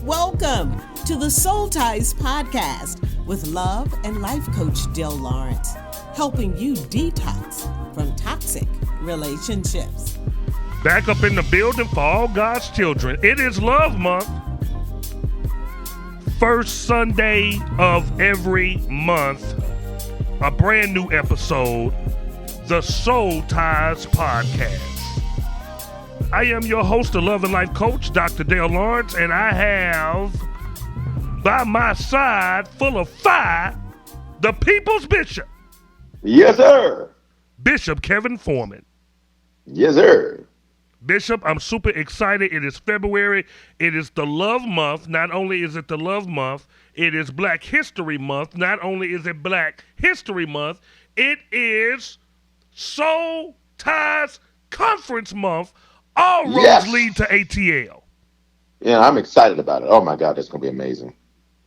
Welcome to the Soul Ties Podcast with love and life coach Del Lawrence, helping you detox from toxic relationships. Back up in the building for all God's children. It is Love Month. First Sunday of every month, a brand new episode, the Soul Ties Podcast. I am your host, the Love and Life Coach, Dr. Dale Lawrence, and I have by my side, full of fire, the People's Bishop. Yes, sir. Bishop Kevin Foreman. Yes, sir. Bishop, I'm super excited. It is February. It is the Love Month. Not only is it the Love Month, it is Black History Month. Not only is it Black History Month, it is Soul Ties Conference Month. All roads lead to ATL. Yeah, I'm excited about it. Oh, my God, that's going to be amazing.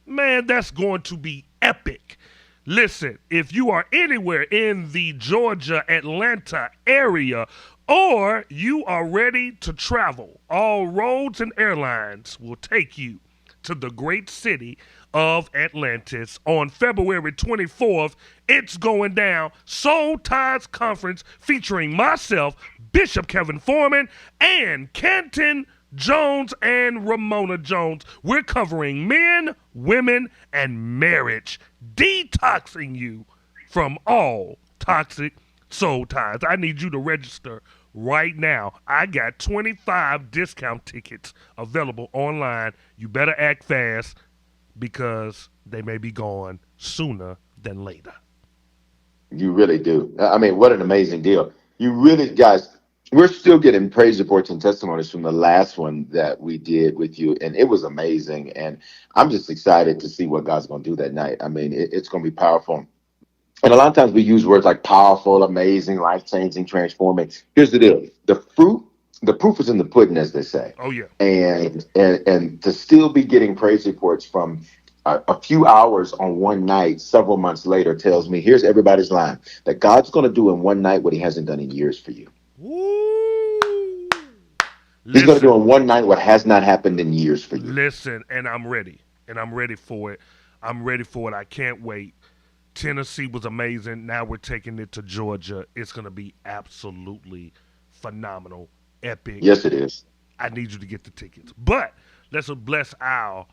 Man, that's going to be epic. Listen, if you are anywhere in the Georgia, Atlanta area, or you are ready to travel, all roads and airlines will take you to the great city of Atlantis on February 24th. It's going down. Soul Ties Conference featuring myself, Bishop Kevin Foreman, and Canton Jones and Ramona Jones. We're covering men, women, and marriage, detoxing you from all toxic soul ties. I need you to register right now. I got 25 discount tickets available online. You better act fast because they may be gone sooner than later. You really do. I mean, what an amazing deal. You really, guys, we're still getting praise reports and testimonies from the last one that we did with you, and it was amazing. And I'm just excited to see what God's going to do that night. I mean, it's going to be powerful. And a lot of times we use words like powerful, amazing, life-changing, transforming. Here's the deal. The proof is in the pudding, as they say. Oh, yeah. And to still be getting praise reports from a few hours on one night, several months later, tells me, here's everybody's line, that God's going to do in one night what he hasn't done in years for you. Woo. He's going to do in one night what has not happened in years for you. Listen, and I'm ready. And I'm ready for it. I'm ready for it. I can't wait. Tennessee was amazing. Now we're taking it to Georgia. It's going to be absolutely phenomenal, epic. Yes, it is. I need you to get the tickets. But let's bless our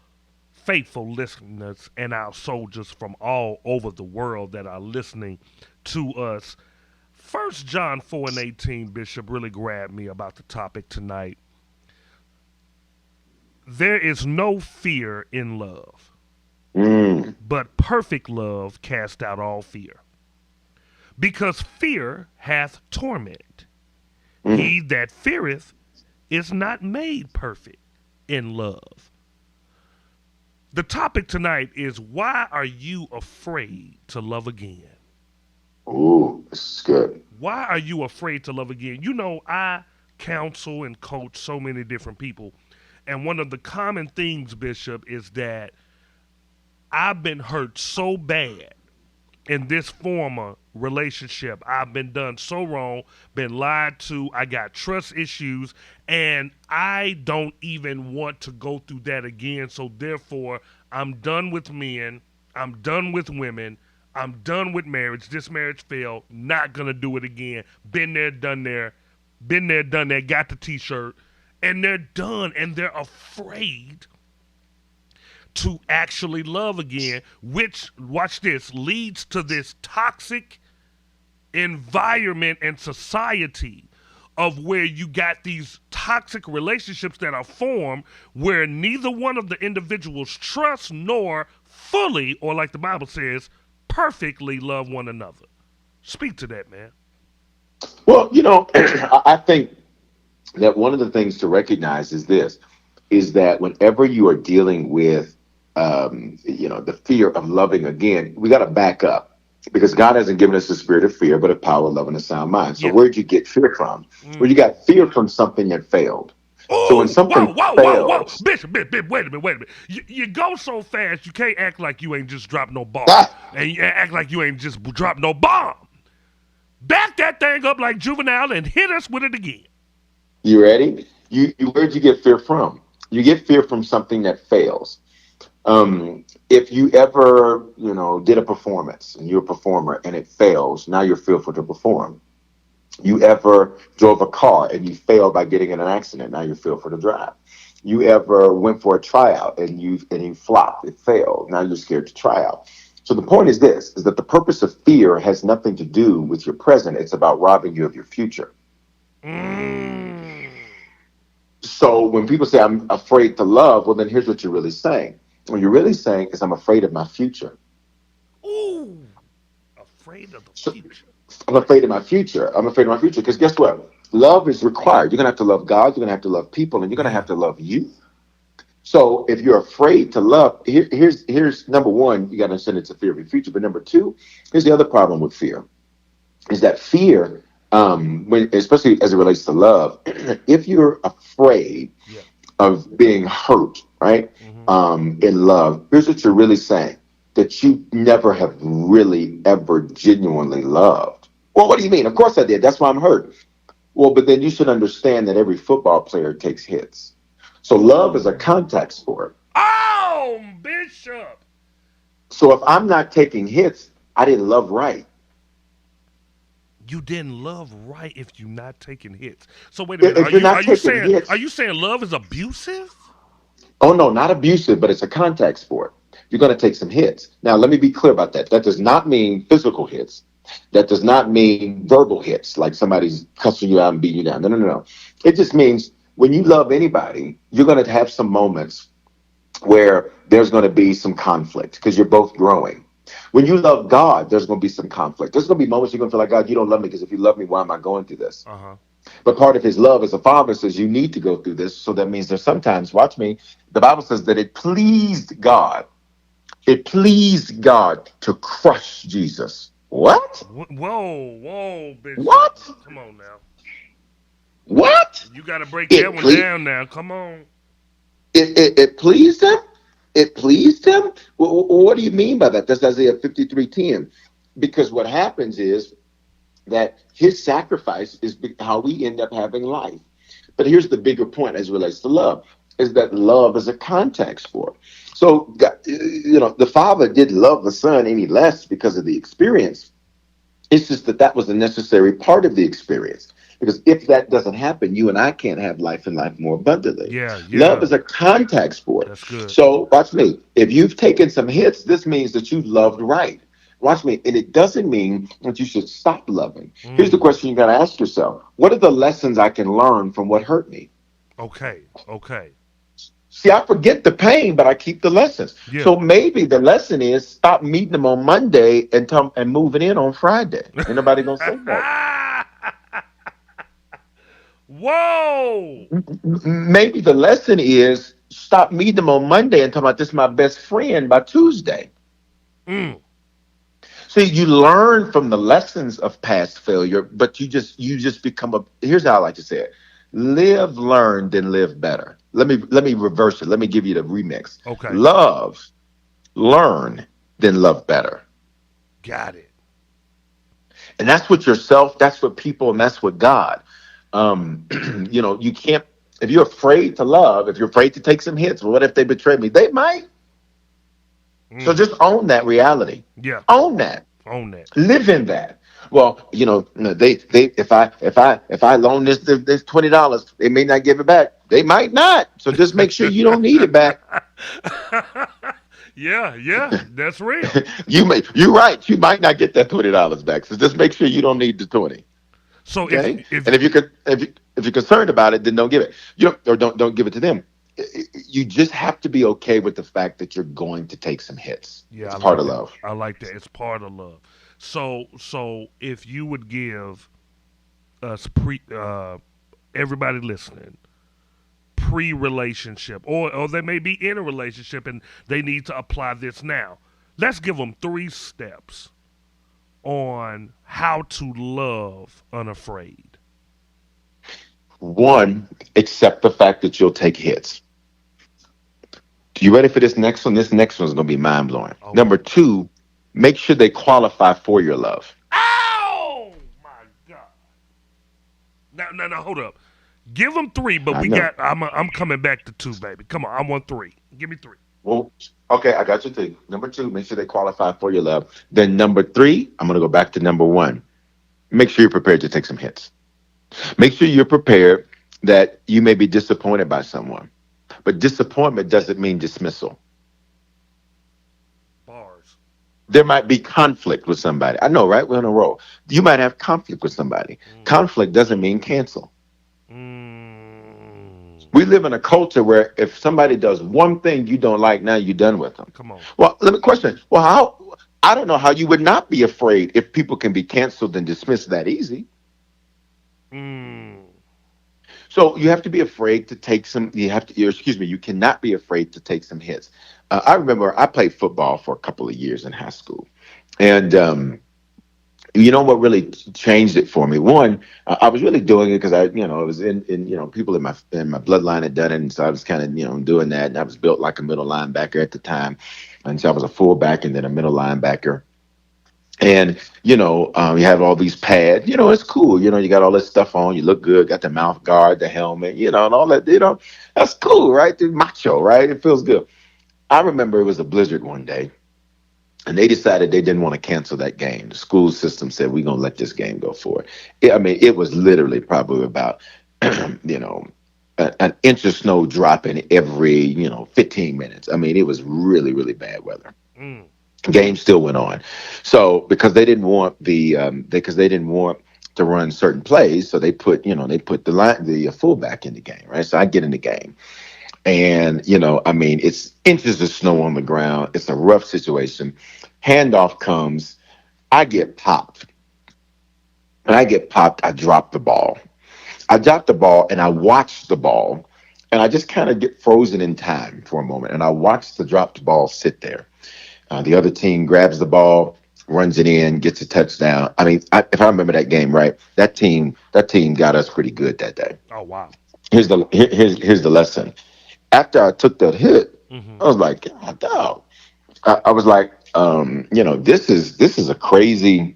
faithful listeners and our soldiers from all over the world that are listening to us. 1 John 4:18, Bishop, really grabbed me about the topic tonight. There is no fear in love, but perfect love cast out all fear. Because fear hath torment. He that feareth is not made perfect in love. The topic tonight is, why are you afraid to love again? Ooh, this is good. Why are you afraid to love again? You know, I counsel and coach so many different people. And one of the common things, Bishop, is that I've been hurt so bad in this former relationship. I've been done so wrong, been lied to. I got trust issues, and I don't even want to go through that again. So therefore, I'm done with men. I'm done with women. I'm done with marriage. This marriage failed. Not going to do it again. Been there, done there. Been there, done that. Got the t-shirt. And they're done. And they're afraid to actually love again, which, watch this, leads to this toxic environment and society of where you got these toxic relationships that are formed where neither one of the individuals trust nor fully, or like the Bible says, perfectly love one another. Speak to that, man. Well, you know, I think that one of the things to recognize is this, is that whenever you are dealing with, the fear of loving again, we got to back up, because God hasn't given us the spirit of fear, but of power, love, and a sound mind. So where'd you get fear from? Well, you got fear from something that failed. Ooh, so when something whoa. Bishop, wait a minute. You go so fast, you can't act like you ain't just dropped no bomb. And you act like you ain't just dropped no bomb. Back that thing up like Juvenile and hit us with it again. You ready? Where'd you get fear from? You get fear from something that fails. If you ever, did a performance and you're a performer and it fails, now you're fearful to perform. You ever drove a car and you failed by getting in an accident, now you're fearful to drive. You ever went for a tryout and you flopped, it failed, now you're scared to try out. So the point is this, is that the purpose of fear has nothing to do with your present. It's about robbing you of your future. Mm. So when people say I'm afraid to love, well, then here's what you're really saying. What you're really saying is I'm afraid of my future. Ooh, afraid of the So future. I'm afraid of my future. I'm afraid of my future because guess what? Love is required. You're gonna have to love God. You're gonna have to love people, and you're gonna Yeah. have to love you. So if you're afraid to love, here's number one. You got to understand it's a fear of your future. But number two, here's the other problem with fear: is that fear, when especially as it relates to love, if you're afraid Yeah. of being hurt, right? Hmm. In love, here's what you're really saying: that you never have really ever genuinely loved. Well, what do you mean? Of course I did. That's why I'm hurt. Well, but then you should understand that every football player takes hits. So love is a Ooh. contact sport. Oh, Bishop. So if I'm not taking hits, I didn't love right. You didn't love right if you're not taking hits. So wait a minute. Are If you're you are not you taking saying are hits, you saying love is abusive? oh no, not abusive, but it's a contact sport. You're going to take some hits. Now, let me be clear about that. That does not mean physical hits. That does not mean verbal hits, like somebody's cussing you out and beating you down. No, no, no, no. It just means when you love anybody, you're going to have some moments where there's going to be some conflict because you're both growing. When you love God, there's going to be some conflict. There's going to be moments you're going to feel like, God, you don't love me because if you love me, why am I going through this? Uh huh. But part of his love as a father says you need to go through this. So that means there's sometimes, watch me, the Bible says that it pleased God. It pleased God to crush Jesus. What? Whoa, whoa, Bishop. What? Come on now. What? You got to break that It one ple- down now. Come on. it pleased him? It pleased him? What do you mean by that? That's Isaiah 53:10. Because what happens is that his sacrifice is how we end up having life. But here's the bigger point as it relates to love, is that love is a contact sport. So, the father didn't love the son any less because of the experience. It's just that that was a necessary part of the experience. Because if that doesn't happen, you and I can't have life and life more abundantly. Yeah, Love yeah. is a contact sport. That's good. So watch me. If you've taken some hits, this means that you've loved right. Watch me. And it doesn't mean that you should stop loving. Here's the Mm. question you got to ask yourself. What are the lessons I can learn from what hurt me? Okay. Okay. See, I forget the pain, but I keep the lessons. Yeah. So maybe the lesson is stop meeting them on Monday and moving in on Friday. Ain't nobody gonna say nothing. Whoa. Maybe the lesson is stop meeting them on Monday and talking about this is my best friend by Tuesday. Mm. See, you learn from the lessons of past failure, but you just become a. Here's how I like to say it: live, learn, then live better. Let me reverse it. Let me give you the remix. Okay. Love, learn, then love better. Got it. And that's what yourself, that's what people, and that's what God. Um, you can't, if you're afraid to love, if you're afraid to take some hits, well, what if they betray me? They might. So Mm. just own that reality. Yeah. Own that. Own that. Live in that. Well, they if I loan this $20, they may not give it back. They might not. So just make sure you don't need it back. Yeah, yeah, that's real. You're right. You might not get that $20 back. So just make sure you don't need the 20. So Okay, if and if you're concerned about it, then don't give it. Or don't give it to them. You just have to be okay with the fact that you're going to take some hits. yeah, It's I part like of that. love. I like that. It's part of love. So if you would give us everybody listening pre-relationship, or they may be in a relationship and they need to apply this now. Let's give them 3 steps on how to love unafraid. One, accept the fact that you'll take hits. You ready for this next one? This next one's going to be mind blowing. Okay. Number two, make sure they qualify for your love. Oh my God! Now, hold up. Give them three, but I we know. got. I'm coming back to two, baby. Come on, I want three. Give me three. Well, okay, I got you too. Number two, make sure they qualify for your love. Then number three, I'm going to go back to number one. Make sure you're prepared to take some hits. Make sure you're prepared that you may be disappointed by someone. But disappointment doesn't mean dismissal. Bars. There might be conflict with somebody. I know, right? We're on a roll. You might have conflict with somebody. Mm. Conflict doesn't mean cancel. Mm. We live in a culture where if somebody does one thing you don't like, now you're done with them. Come on. Well, let me question. Well, how? I don't know how you would not be afraid if people can be canceled and dismissed that easy. Mm. So you have to be afraid to take some. You have to. Excuse me. You cannot be afraid to take some hits. I remember I played football for a couple of years in high school, and you know what really changed it for me. One, I was really doing it because it was in people in my bloodline had done it, and so I was kind of doing that. And I was built like a middle linebacker at the time, and so I was a fullback and then a middle linebacker. And you have all these pads. It's cool. You got all this stuff on. You look good. Got the mouth guard, the helmet. And all that. That's cool, right? The macho, right? It feels good. I remember it was a blizzard one day, and they decided they didn't want to cancel that game. The school system said we're gonna let this game go forward. I mean, it was literally probably about you know an inch of snow dropping every 15 minutes. I mean, it was really really bad weather. Mm. Game still went on. So because they didn't want because they didn't want to run certain plays, so they put the fullback in the game, right? So I get in the game, and I mean, it's inches of snow on the ground. It's a rough situation. Handoff comes. I get popped. When I get popped, I drop the ball. I drop the ball, and I watch the ball, and I just kind of get frozen in time for a moment, and I watch the dropped ball sit there. The other team grabs the ball, runs it in, gets a touchdown. I mean, if I remember that game right, that team got us pretty good that day. Oh wow. Here's the lesson. After I took that hit, Mm-hmm. I was like, God, dog. I was like, this is a crazy.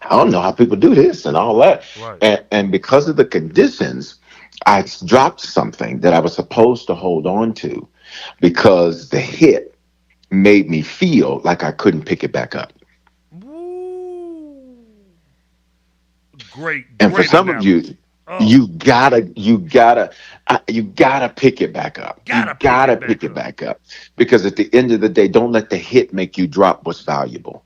I don't know how people do this and all that. Right. And because of the conditions, I dropped something that I was supposed to hold on to because the hit made me feel like I couldn't pick it back up. Woo. Great, And for great some of you, analogy. Oh, you gotta pick it back up. You gotta pick gotta it pick back it up. back up because at the end of the day, don't let the hit make you drop what's valuable.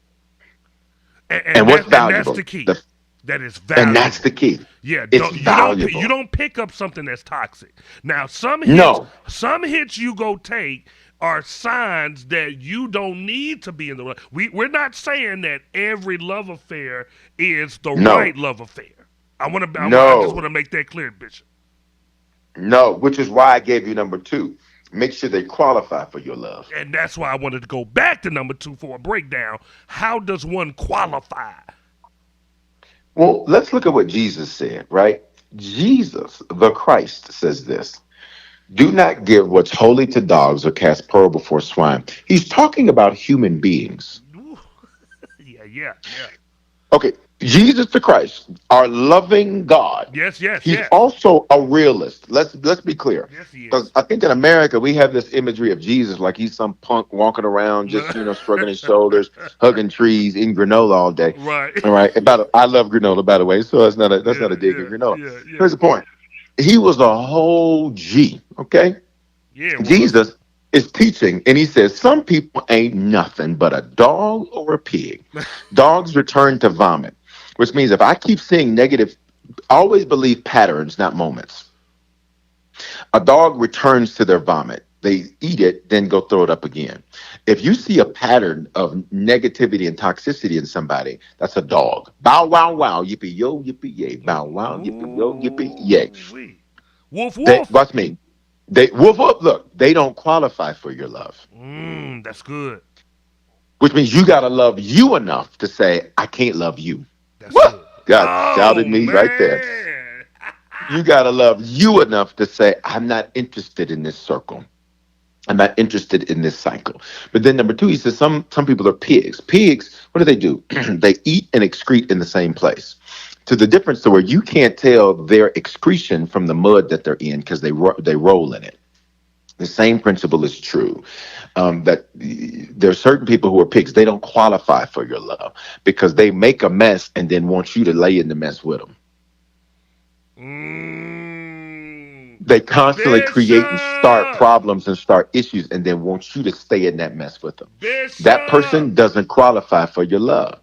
And, And and what's that and that's valuable? the key. That is And that's the valuable. key. Yeah, It's you valuable. don't pick up something that's toxic. Now, No, some hits you go take are signs that you don't need to be in the. We're not saying that every love affair is the no, right love affair. I just want no, to make that clear, Bishop. no. Which is why I gave you number two. Make sure they qualify for your love. And that's why I wanted to go back to number two for a breakdown. How does one qualify? Well, let's look at what Jesus said, right? Jesus, the Christ, says this. Do not give what's holy to dogs or cast pearl before swine. He's talking about human beings. Ooh, yeah, yeah, yeah. Okay, Jesus the Christ, our loving God. Yes, yes, He's yes. also a realist. Let's be clear. Yes, he Because is. I think in America we have this imagery of Jesus like he's some punk walking around just shrugging his shoulders, hugging trees, eating granola all day. Right. All right. I love granola, by the way, so that's not Yeah, a dig at yeah, granola. yeah, yeah. Here's the point. He was a whole G. Okay. Yeah, it was. Jesus is teaching, and he says, some people ain't nothing but a dog or a pig. Dogs return to vomit, which means if I keep seeing negative, always believe patterns, not moments. A dog returns to their vomit. They eat it, then go throw it up again. If you see a pattern of negativity and toxicity in somebody, that's a dog. Bow wow wow, yippee yo, yippee yay. Bow wow, yippee yo, yippee yay. Ooh, wee. Woof, They woof. watch me. They woof up. Look, they don't qualify for your love, That's good. which means you gotta love you enough to say, I can't love you. That's What? good. God Oh, shouted me right there. man. You gotta love you enough to say, I'm not interested in this circle. I'm not interested in this cycle. But then number two, he says some people are pigs. Pigs, what do? They eat and excrete in the same place. to the difference to where you can't tell their excretion from the mud that they're in because they roll in it. The same principle is true. That there are certain people who are pigs. They don't qualify for your love because they make a mess and then want you to lay in the mess with them. Mm, They constantly create and start Bishop, problems and start issues and then want you to stay in that mess with them. That Bishop. person doesn't qualify for your love.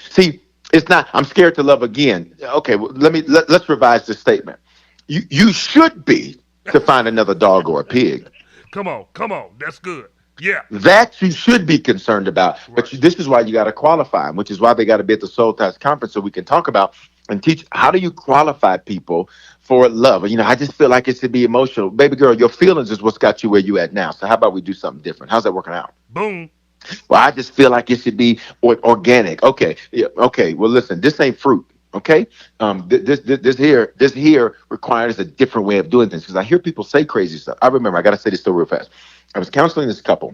See, it's not. I'm scared to love again. Okay, well, let's revise this statement. You should be to find another dog or a pig. Come on. That's good. Yeah, That you should be concerned about. right. But this is why you got to qualify, which is why they got to be at the Soul Ties conference so we can talk about and teach how do you qualify people for love. I just feel like it should be emotional. Baby girl, your feelings is what's got you where you at now. So how about we do something different? How's that working out? Boom. Well, I just feel like it should be organic. Okay, yeah, okay. Well, listen, this ain't fruit. Okay, this here requires a different way of doing things because I hear people say crazy stuff. I remember I got to say this story real fast. I was counseling this couple,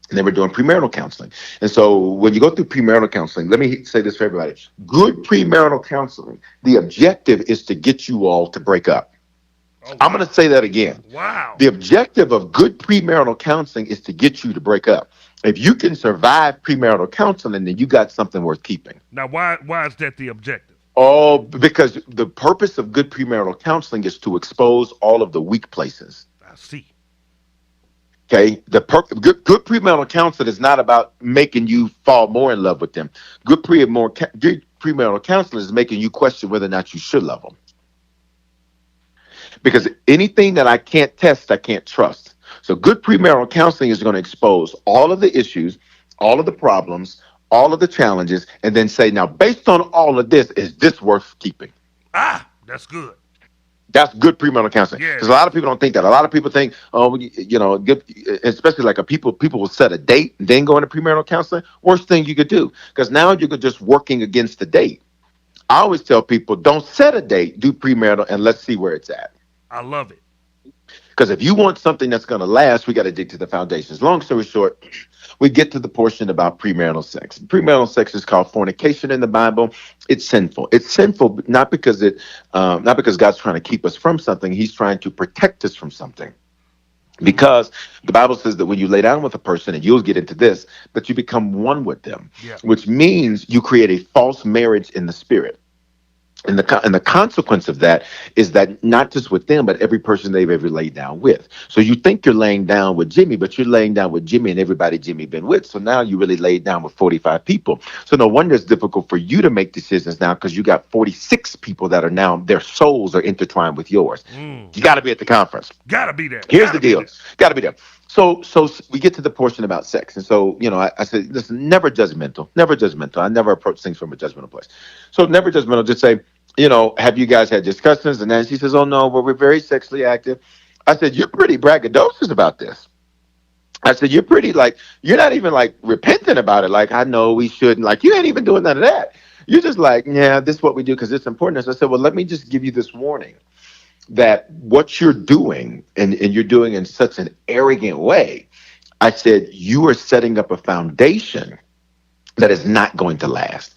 and they were doing premarital counseling. And so when you go through premarital counseling, let me say this for everybody: good premarital counseling, the objective is to get you all to break up. Oh I'm going wow. to say that again. Wow. The objective of good premarital counseling is to get you to break up. If you can survive premarital counseling, then you got something worth keeping. Now why is that the objective? Oh, because the purpose of good premarital counseling is to expose all of the weak places. I see. Okay, good premarital counseling is not about making you fall more in love with them. Good premarital counseling is making you question whether or not you should love them. Because anything that I can't test, I can't trust. So good premarital counseling is going to expose all of the issues, all of the problems, all of the challenges, and then say, now, based on all of this, is this worth keeping? That's good. That's good premarital counseling. Yeah, Because it a lot of is. people don't think that. A lot of people think, oh, good, especially like people will set a date and then go into premarital counseling. Worst thing you could do, because now you're just working against the date. I always tell people, don't set a date, do premarital, and let's see where it's at. I love it. Because if you want something that's going to last, we got to dig to the foundations. Long story short, we get to the portion about premarital sex. Premarital sex is called fornication in the Bible. It's sinful. It's sinful not because God's trying to keep us from something. He's trying to protect us from something. Mm, Because the Bible says that when you lay down with a person, and you'll get into this, that you become one with them, yeah. which means you create a false marriage in the spirit. And the consequence of that is that not just with them, but every person they've ever laid down with. So you think you're laying down with Jimmy, but you're laying down with Jimmy and everybody Jimmy been with. So now you really laid down with 45 people. So no wonder it's difficult for you to make decisions now because you got 46 people that are now their souls are intertwined with yours. Mm. You got to be at the conference. Gotta be there. Here's the Gotta be deal. there. Got to be there. So we get to the portion about sex, and so I said, listen, never judgmental, never judgmental. I never approach things from a judgmental place. So never judgmental. Just say, have you guys had discussions? And then she says, oh no, well, we're very sexually active. I said, you're pretty braggadocious about this. I said, you're not even like repentant about it. Like, I know we shouldn't. Like, you ain't even doing none of that. You're just like, yeah, this is what we do because it's important. So I said, well, let me just give you this warning that what you're doing and you're doing in such an arrogant way. I said, you are setting up a foundation that is not going to last.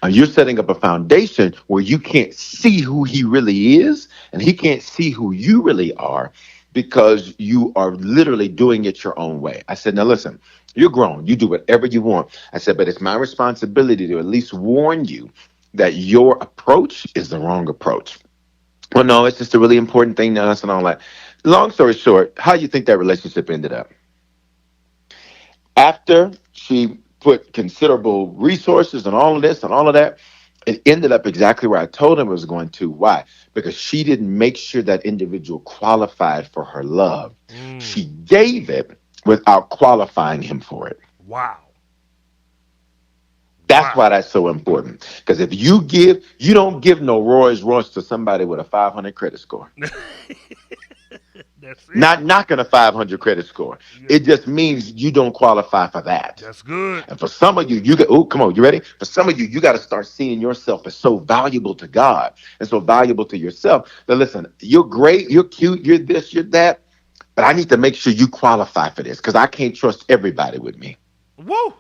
You're setting up a foundation where you can't see who he really is and he can't see who you really are because you are literally doing it your own way. I said, now listen, you're grown. You do whatever you want. I said, but it's my responsibility to at least warn you that your approach is the wrong approach. Well, no, it's just a really important thing to us and all that. Long story short, how do you think that relationship ended up? After she put considerable resources and all of this and all of that, it ended up exactly where I told him it was going to. Why? Because she didn't make sure that individual qualified for her love. Mm. She gave it without qualifying him for it. Wow. That's Wow. why that's so important. Because if you give, you don't give no Rolls Royce to somebody with a 500 credit score. That's it. Not knocking a 500 credit score. Yeah, It just means you don't qualify for that. that's good. And for some of you, you got, oh, come on, you ready? For some of you, you got to start seeing yourself as so valuable to God and so valuable to yourself that listen, you're great, you're cute, you're this, you're that, but I need to make sure you qualify for this because I can't trust everybody with me. Woo.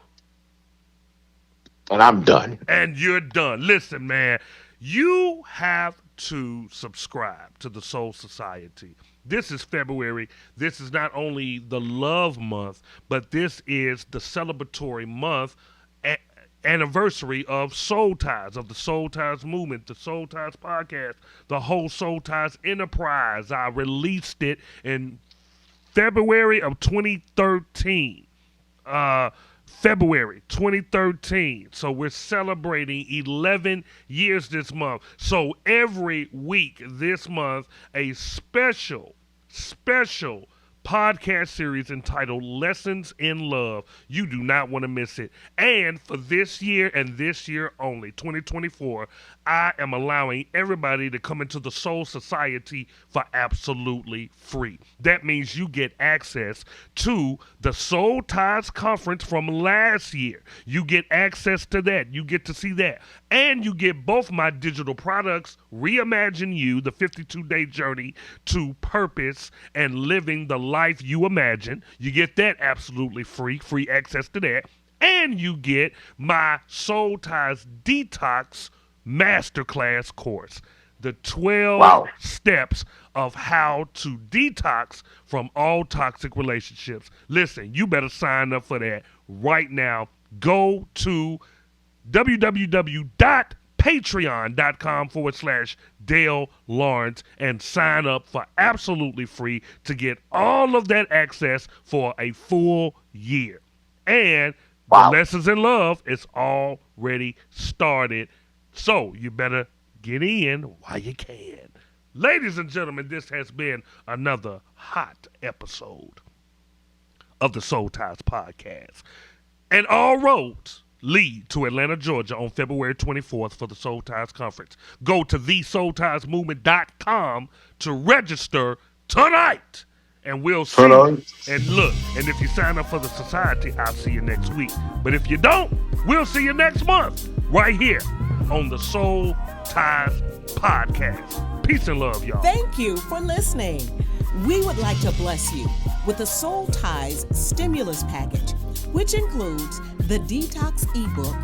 And I'm done. And you're done. Listen, man. You have to subscribe to the Soul Society. This is February. This is not only the love month, but this is the celebratory month, anniversary of Soul Ties, of the Soul Ties movement, the Soul Ties podcast, the whole Soul Ties enterprise. I released it in February of 2013. February 2013. So we're celebrating 11 years this month. So every week this month, a special podcast series entitled Lessons in Love. You do not want to miss it. And for this year and this year only, 2024, I am allowing everybody to come into the Soul Society for absolutely free. That means you get access to the Soul Ties conference from last year. You get access to that. You get to see that. And you get both my digital products, Reimagine You, the 52-day journey to purpose and living the life you imagine. You get that absolutely free access to that. And you get my Soul Ties Detox Masterclass course, the 12 steps of how to detox from all toxic relationships. Listen, you better sign up for that right now. Go to www.patreon.com/Dale Lawrence and sign up for absolutely free to get all of that access for a full year. And the Lessons in Love is already started. So you better get in while you can. Ladies and gentlemen, this has been another hot episode of the Soul Ties podcast. And all roads lead to Atlanta, Georgia on February 24th for the Soul Ties Conference. Go to thesoultiesmovement.com to register tonight. And we'll see. And look, and if you sign up for the society, I'll see you next week. But if you don't, we'll see you next month right here on the Soul Ties podcast. Peace and love, y'all. Thank you for listening. We would like to bless you with the Soul Ties stimulus package, which includes the Detox ebook,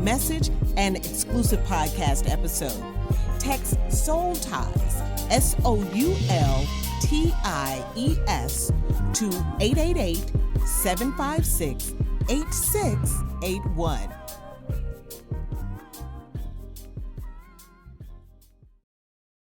message, and exclusive podcast episode. Text Soul Ties, SOULTIES, to 888-756-8681.